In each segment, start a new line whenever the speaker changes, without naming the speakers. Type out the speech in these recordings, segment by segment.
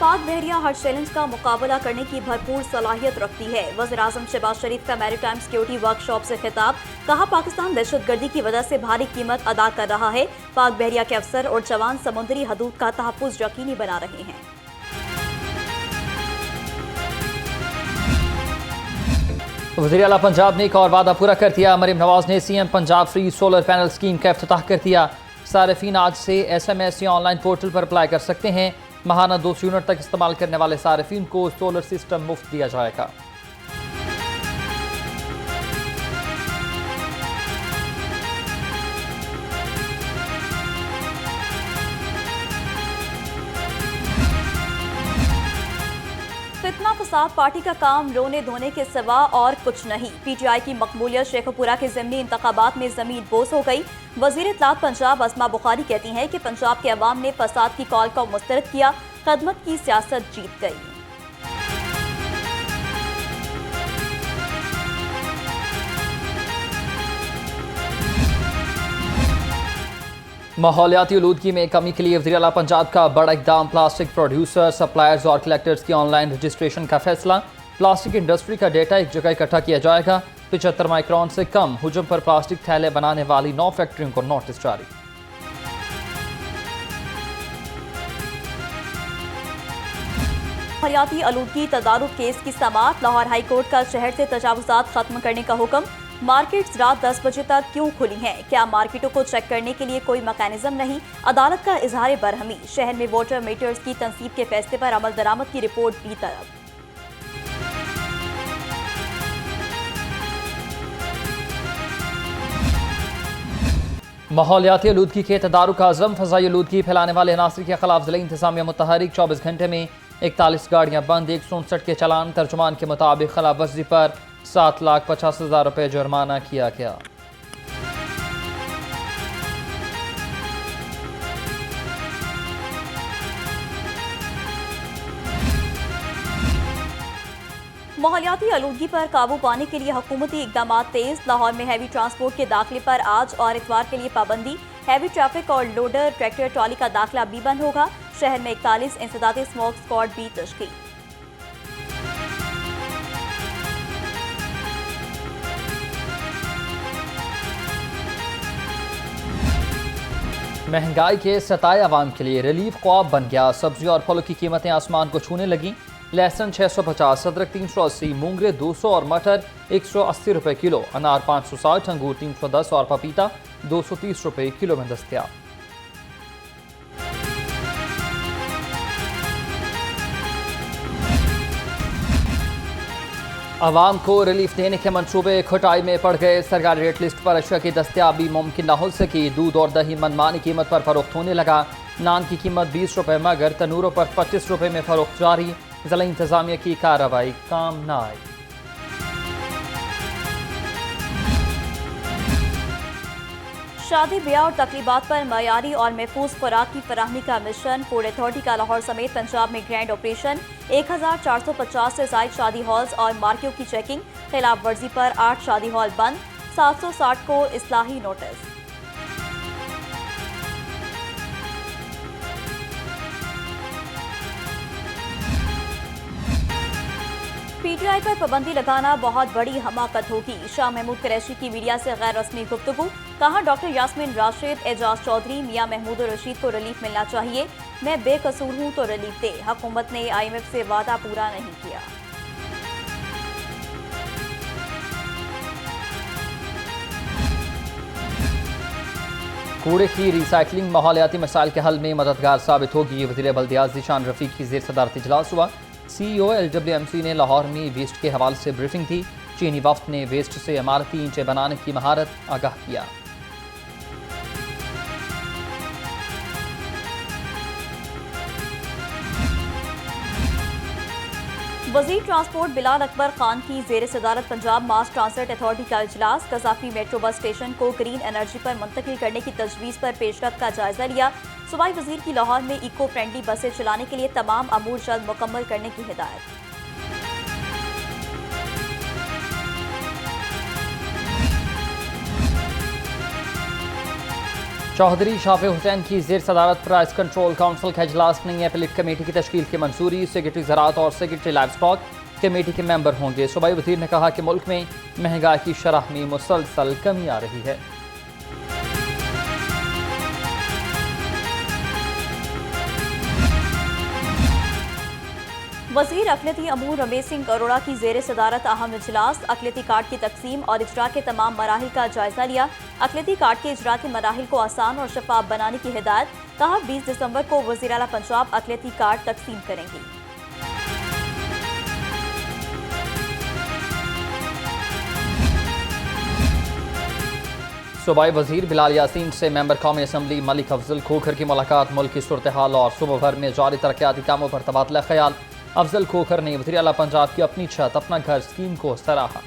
पाक बहरिया हर चैलेंज का मुकाबला करने की भरपूर सलाहियत रखती है। वज़ीर-ए-आज़म शहबाज शरीफ का मैरीटाइम सिक्योरिटी वर्कशॉप से खिताब, कहा पाकिस्तान दहशतगर्दी की वजह से भारी कीमत अदा कर रहा है। पाक बहरिया के अफसर और जवान समुद्री हदूद का तहफ़्फ़ुज़ यकीनी बना रहे हैं।
वज़ीर आला पंजाब ने एक और वादा पूरा कर दिया। मरीम नवाज ने CM Punjab free solar panel scheme का इफ्तिताह कर दिया। सारिफीन आज से SMS या ऑनलाइन पोर्टल पर अप्लाई कर सकते हैं। माहाना 200 यूनिट तक इस्तेमाल करने वाले सारिफीन को सोलर सिस्टम मुफ्त दिया जाएगा।
फितना फसाद पार्टी का काम रोने धोने के सिवा और कुछ नहीं। PTI की मकबूलियत शेखपुरा के ज़िमनी इंतखाबात में जमीन बोस हो गई। वज़ीर इत्तलात पंजाब अस्मा बुखारी कहती हैं कि पंजाब के अवाम ने फसाद की कॉल को मुस्तरद किया, खदमत की सियासत जीत गई।
माहौलियाती आलूदगी में कमी के लिए वज़ीर आला पंजाब का बड़ा इक़दाम। प्लास्टिक प्रोड्यूसर, सप्लायर्स और कलेक्टर्स की ऑनलाइन रजिस्ट्रेशन का फैसला। प्लास्टिक इंडस्ट्री का डेटा एक जगह इकट्ठा किया जाएगा। 75 माइक्रॉन से कम हुजम पर प्लास्टिक थैले बनाने वाली 9 फैक्ट्रियों को नोटिस जारी।
माहौलियाती आलूदगी तदारुक केस की समाअत। लाहौर हाई कोर्ट का शहर से तजावुजात खत्म करने का हुक्म। मार्केट्स रात 10 बजे तक क्यों खुली हैं? क्या मार्केटों को चेक करने के लिए कोई मैकेनिज्म नहीं? अदालत का इजहार बरहमी। शहर में वोटर मीटर्स की तनसीब के फैसले पर अमल दरामद की रिपोर्ट भी तलब।
माहौलियाती आलूदगी के तदारुक आज़म। फ़ज़ाई आलूदगी फैलाने वाले अनासर के खिलाफ ज़िला इंतज़ामिया मुतहरिक। 24 घंटे में 41 गाड़ियाँ बंद, 159 के चलान। तर्जुमान के मुताबिक खिलाफ वर्जी पर 7,50,000 रुपये जुर्माना किया गया।
माहौलियाती आलूदगी पर काबू पाने के लिए हुकूमती इक़दाम तेज। लाहौर में हैवी ट्रांसपोर्ट के दाखिले पर आज और इतवार के लिए पाबंदी। हैवी ट्रैफिक और लोडर ट्रैक्टर ट्रॉली का दाखिला भी बंद होगा। शहर में 41 इंसदादी स्मोक स्क्वाड भी तश्कील।
महंगाई के सताए अवाम के लिए रिलीफ ख्वाब बन गया। सब्जी और फलों की कीमतें आसमान को छूने लगी। लहसुन 650, अदरक 380, मूंगरे 200 और मटर 180 रुपये किलो। अनार 560, अंगूर 310 और पपीता 230 रुपये किलो में दस्तयाब। आवाम को रिलीफ देने के मंसूबे खुटाई में पड़ गए। सरकारी रेट लिस्ट पर अशिया की दस्तयाबी मुमकिन न हो सकी। दूध और दही मनमानी कीमत पर फरोख्त होने लगा। नान की कीमत 20 रुपये मगर तनूरों पर 25 रुपये में फरोख्त जारी। जिला इंतजामिया की कार्रवाई काम न आई।
शादी ब्याह और तकरीबात पर मयारी और महफूज खुराक की फराहमी का मिशन। फूड अथॉरिटी का लाहौर समेत पंजाब में ग्रैंड ऑपरेशन। 1450 से जायद शादी हॉल्स और मार्कियों की चेकिंग। खिलाफ वर्जी पर 8 शादी हॉल बंद। 760 को इस्लाही नोटिस। PTI पर पाबंदी लगाना बहुत बड़ी हमाकत होगी। शाह महमूद कुरैशी की मीडिया से गैर रस्मी गुफ्तगू। कहा डॉक्टर यास्मीन राशिद, एजाज चौधरी, मियां महमूद रशीद को रिलीफ मिलना चाहिए। मैं बेकसूर हूं तो रिलीफ दे। हुकूमत ने IMF से वादा पूरा नहीं किया।
कूड़े की रिसाइकलिंग माहौलियाती मसाइल के हल में मददगार साबित होगी। वज़ीर बल्दियात ज़ीशान रफ़ीक की ज़ेर सदारत इजलास हुआ। CEO LWMC ने लाहौर में वेस्ट के हवाले से ब्रीफिंग थी। चीनी वफ्द ने वेस्ट से इमारती ईंटें बनाने की महारत आगाह किया।
वज़ीर ट्रांसपोर्ट बिलाल अकबर खान की ज़ेर सदारत पंजाब मास ट्रांसपोर्ट अथॉरिटी का इजलास। कज़ाफी मेट्रो बस स्टेशन को ग्रीन एनर्जी पर मुंतकिल करने की तजवीज़ पर पेशरफ्त का जायजा लिया। सूबाई वज़ीर की लाहौर में इको फ्रेंडली बसें चलाने के लिए तमाम अमूर जल्द मुकम्मल करने की हिदायत।
चौधरी शाफी हुसैन की जेर सदारत प्राइस कंट्रोल काउंसिल का इजलास नहीं है। एपीलेट कमेटी की तश्कील की मंजूरी। सेक्रेटरी ज़राअत और सेक्रेटरी लाइव स्टॉक कमेटी के मेंबर होंगे। सूबाई वज़ीर ने कहा कि मुल्क में महंगाई की शरह में मुसलसल कमी आ रही है।
वज़ीर अक़लियती अमूर रमेश सिंह अरोड़ा की ज़ेर सदारत अहम इजलास। अक़लियती कार्ड की तकसीम और इजरा के तमाम मराहिल का जायजा लिया। अक़लियती कार्ड के इजरा के मराहिल को आसान और शफाफ बनाने की हिदायत। कहा 20 दिसंबर को वज़ीर आला पंजाब अक़लियती कार्ड तकसीम करेंगी।
सूबाई वज़ीर बिलाल यासीन से मेंबर कौमी असम्बली मलिक अफजल खोखर की मुलाकात। मुल्क की सूरत हाल और सूबा भर में जारी तरक्याती कामों पर तबादला ख्याल। अफजल खोखर ने वज़ीर आला पंजाब की अपनी छत अपना घर स्कीम को सराहा।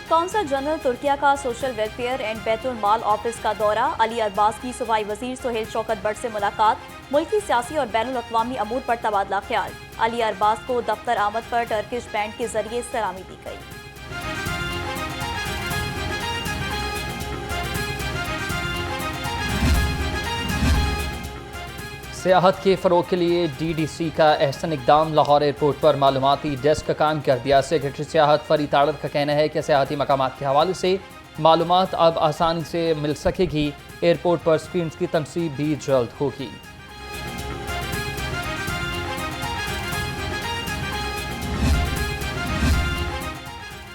कौंसल जनरल तुर्किया का social welfare and Betul mall office का दौरा। अली अरबाज की सूबाई वज़ीर सुहेल शौकत बट से मुलाकात। मुल्की सियासी और बैनुल अक़वामी अमूर पर तबादला ख्याल। अली अरबाज को दफ्तर आमद पर टर्किश बैंड के जरिए सलामी दी गई।
सियाहत के फ़रोग के लिए DDC का अहसन इकदाम। लाहौर एयरपोर्ट पर मालूमाती डेस्क कायम कर दिया। सेक्रेटरी सियाहत फरीद ताड़र का कहना है कि सियाहती मकामात के हवाले से मालूमात अब आसानी से मिल सकेगी। एयरपोर्ट पर स्क्रीन की तनसीब भी जल्द होगी।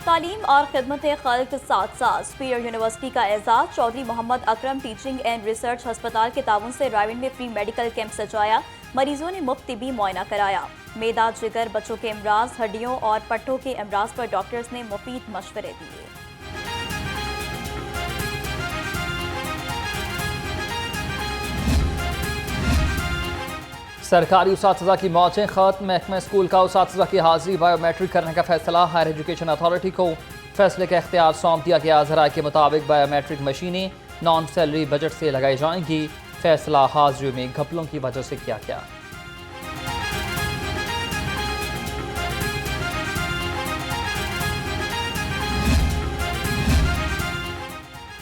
तालीम और खिदमत खल्क साथ साथ स्पीयर यूनिवर्सिटी का Ejaz. Chaudhary Mohammad Akram teaching and research हस्पताल के ताउन से रायविंड में फ्री मेडिकल कैंप सजाया। मरीजों ने मुफ्त तिबी मुआयना कराया। मेदा, जिगर, बच्चों के अमराज, हड्डियों और पट्टों के अमराज पर डॉक्टर्स ने मुफीद मशवरे दिए।
सरकारी उसातिज़ा की मौतें खत्म। महकमा स्कूल का उसातिज़ा की हाजिरी बायोमेट्रिक करने का फैसला। हायर एजुकेशन अथॉरिटी को फैसले का इख्तियार सौंप दिया गया। ज़राए के मुताबिक बायोमेट्रिक मशीनें नॉन सैलरी बजट से लगाई जाएंगी। फैसला हाजिरी में घपलों की वजह से किया गया।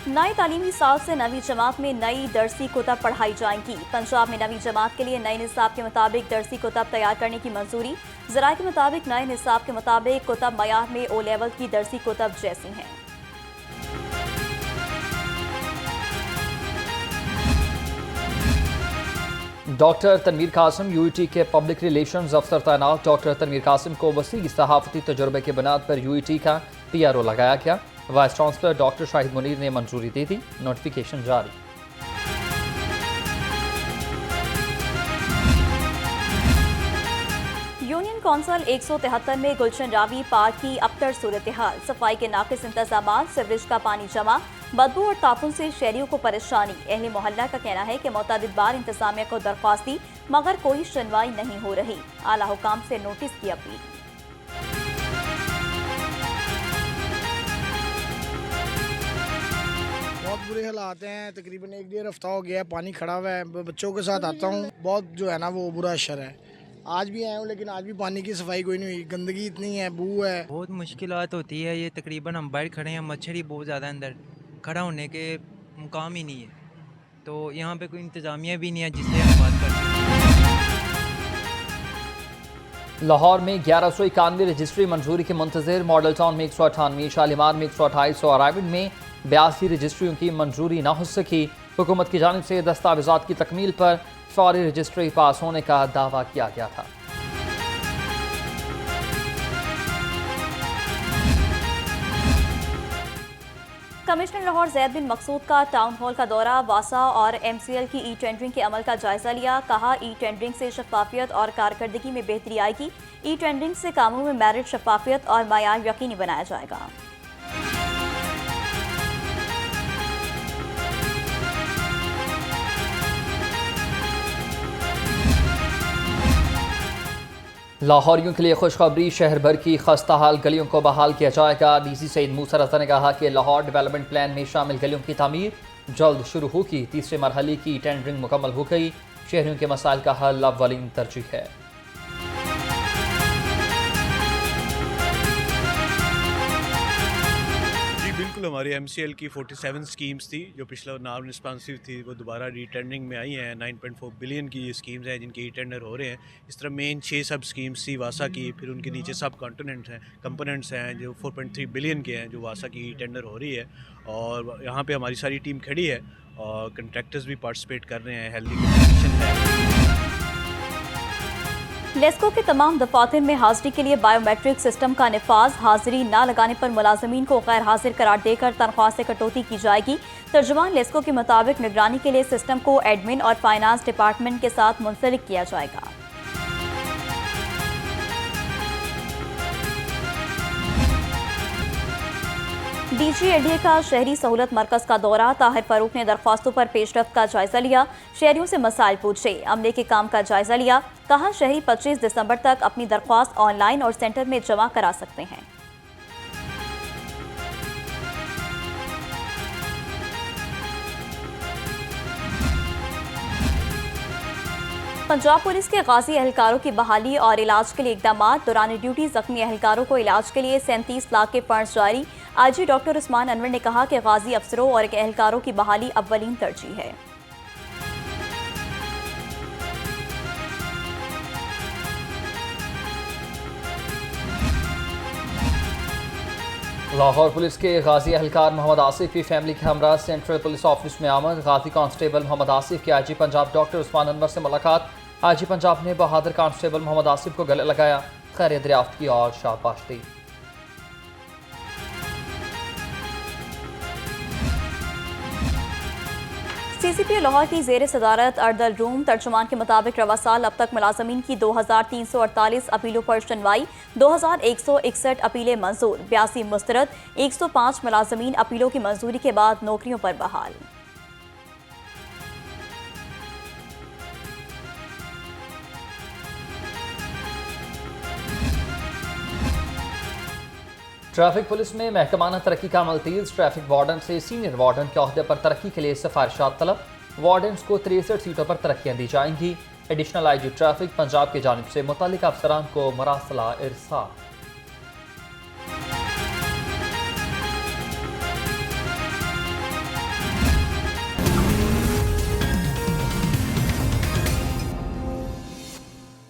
नए तालीमी साल से नवी जमात में नई दरसी कुतब पढ़ाई जाएंगी। पंजाब में नवी जमात के लिए नए निसाब के मुताबिक दरसी कुतब तैयार करने की मंजूरी। ज़राए के मुताबिक नए निसाब के मुताबिक कुतब मयार में ओ लेवल की दरसी कुतब जैसी हैं।
डॉक्टर तनवीर कासिम UET के पब्लिक रिलेशंस अफसर तैनात। डॉक्टर तनवीर कासिम को वसी सहाफती तजुर्बे के बुनियाद पर UET का PRO लगाया गया। Vice chancellor doctor Shahid Munir ने मंजूरी दे दी। नोटिफिकेशन जारी।
यूनियन कौंसिल 173 में गुलशन रावी पार्क की अबतर सूरत हाल। सफाई के नाकिस इंतजाम, सीवरेज का पानी जमा, बदबू और तापुन से शहरियों को परेशानी। अहले मोहल्ला का कहना है कि मुतअद्दिद बार इंतजामिया को दरख्वास्त दी मगर कोई सुनवाई नहीं हो रही। आला हुकाम से नोटिस की अपील।
बहुत बुरे हालात हैं। तकरीबन 1-1.5 हफ्ता हो गया है, पानी खड़ा हुआ है। बच्चों के साथ आता हूँ, बहुत जो है ना वो बुरा असर है। आज भी आया हूँ लेकिन आज भी पानी की सफाई कोई नहीं हुई। गंदगी इतनी है, बू है,
बहुत मुश्किलात होती है। ये तकरीबन हम बाहर खड़े हैं, मच्छर ही बहुत ज़्यादा अंदर, खड़ा होने के मुकाम ही नहीं है। तो यहाँ पे कोई इंतज़ामिया भी नहीं है जिससे हम बात कर सकें।
लाहौर में 1191 रजिस्ट्री मंजूरी के मुंतज़िर। मॉडल टाउन में 198, शालीमार में 128 और रायविंड में 82 रजिस्ट्रियों की मंजूरी न हो सकी। हुकूमत की जानिब से दस्तावेज़ात की तकमील पर फौरी रजिस्ट्री पास होने का दावा किया गया था।
कमिश्नर लाहौर ज़ैद बिन मकसूद का टाउन हॉल का दौरा। वासा और MCL की टेंडरिंग के अमल का जायजा लिया। कहा टेंडरिंग से शफाफियत और कारकर्दगी में बेहतरी आएगी। टेंडरिंग से कामों में मेरिट, शफाफियत और मायार यकीनी बनाया जाएगा।
लाहौरियों के लिए खुशखबरी। शहर भर की खस्ता हाल गलियों को बहाल किया जाएगा। DC सईद मूसा रज़ा ने कहा कि लाहौर डेवलपमेंट प्लान में शामिल गलियों की तामीर जल्द शुरू होगी। तीसरे मरहले की टेंडरिंग मुकम्मल हो गई। शहरियों के मसाइल का हल अव्वलीन तरजीह है।
बिल्कुल, हमारी MCL की 47 स्कीम्स थी जो पिछला नॉन रिस्पॉन्सिव थी, वो दोबारा रीटेंडरिंग में आई हैं। 9.4 बिलियन की ये स्कीम्स हैं जिनके रीटेंडर हो रहे हैं। इस तरह मेन 6 सब स्कीम्स थी वासा की, फिर उनके नीचे सब कंपोनेंट्स हैं जो 4.3 बिलियन के हैं जो वासा की रीटेंडर हो रही है। और यहाँ पे हमारी सारी टीम खड़ी है और कंट्रैक्टर्स भी पार्टिसिपेट कर रहे हैं। हेल्दी कंपटीशन है।
लेस्को के तमाम दफातर में हाजिरी के लिए बायोमेट्रिक सिस्टम का निफाज। हाजिरी न लगाने पर मुलाजमीन को गैर हाजिर करार देकर तनख्वाह से कटौती की जाएगी। तर्जुमान लेस्को के मुताबिक निगरानी के लिए सिस्टम को एडमिन और फाइनेंस डिपार्टमेंट के साथ मुंसलिक किया जाएगा। DGADA का शहरी सहूलत मरकज का दौरा। ताहिर फारूक ने दरख्वास्तों पर पेशरफ्त का जायजा लिया, शहरियों से मसाइल पूछे, अमले के काम का जायजा लिया। कहा शहरी 25 दिसंबर तक अपनी दरख्वास्त ऑनलाइन और सेंटर में जमा करा सकते हैं। पंजाब पुलिस के गाजी एहलकारों की बहाली और इलाज के लिए इकदाम। दौरान ड्यूटी जख्मी एहलकारों को इलाज के लिए 37 लाख के फंड जारी। IG डॉक्टर उस्मान अनवर ने कहा कि गाजी अफसरों और एहलकारों की बहाली अव्वलीन तरजीह है।
लाहौर पुलिस के गाजी एहलकार मोहम्मद आसिफ की फैमिली के हमरा सेंट्रल पुलिस ऑफिस में आमद। गाजी कांस्टेबल मोहम्मद आसिफ की IG पंजाब डॉक्टर उस्मान अनवर से मुलाकात। IG पंजाब ने बहादुर कांस्टेबल मोहम्मद आसिफ को गले लगाया, खैर दरियाफ्त की और शाबाश दी।
CCP लाहौर की जेर सदारत अर्दल रूम तर्जुमान के मुताबिक रवा साल अब तक मुलाजमीन की 2348 अपीलों पर सुनवाई। 2161 अपीलें मंजूर, 82 मुस्तरद। 105 मुलाजमीन अपीलों की मंजूरी के बाद नौकरियों पर बहाल।
ट्रैफिक पुलिस में महकमाना तरक्की का अमल तेज। ट्रैफिक वार्डन से सीनियर वार्डन के ओहदे पर तरक्की के लिए सिफारिशात तलब। वार्डन्स को 63 सीटों पर तरक्कियां दी जाएंगी। एडिशनल IG ट्रैफिक पंजाब की जानिब से मुतल्लिका अफसरान को मरासला इरसाल।